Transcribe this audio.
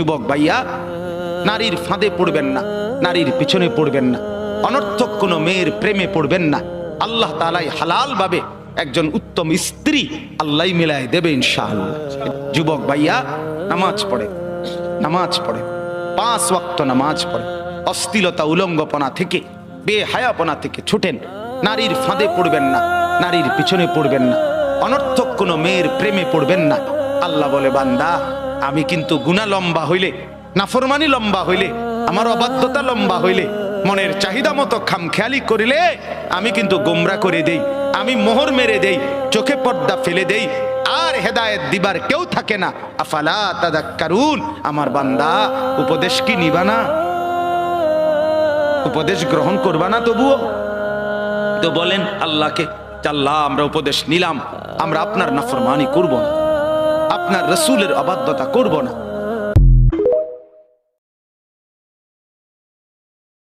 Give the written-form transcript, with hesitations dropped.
যুবক ভাইয়া, নারীর ফাঁদে পড়বেন না, নারীর পিছনে পড়বেন না, অনর্থক কোনো মেয়ের প্রেমে পড়বেন না। আল্লাহ তাআলাই হালাল ভাবে একজন উত্তম স্ত্রী আল্লাহ মিলায় দেবে ইনশাআল্লাহ। যুবক ভাইয়া, নামাজ পড়ে, নামাজ পড়ে, 5 ওয়াক্ত নামাজ পড়ে, অশ্লীলতা উলঙ্গপনা থেকে, বেহায়াপনা থেকে ছুটেন। নারীর ফাঁদে পড়বেন না, নারীর পিছনে পড়বেন না, অনর্থক কোনো মেয়ের প্রেমে পড়বেন না। আল্লাহ বলে, বান্দা আমি কিন্তু গুনাহ লম্বা হইলে, নাফরমানি লম্বা হইলে, আমার অবাধ্যতা লম্বা হইলে, মনের চাহিদা মতো খামখেয়ালি করিলে আমি কিন্তু গোমরা করে দেই, আমি মোহর মেরে দেই, চোখে পর্দা ফেলে দেই, আর হেদায়েত দিবার কেউ থাকে না। আফালা তাযাক্কারুন, আমার বান্দা উপদেশ কি নিবা না? উপদেশ গ্রহণ করবা না? তবুও তো বলেন আল্লাহকে, আল্লাহ আমরা উপদেশ নিলাম, আমরা আপনার নাফরমানি করব না, আপনার রাসূলের অবাধ্যতা করব না।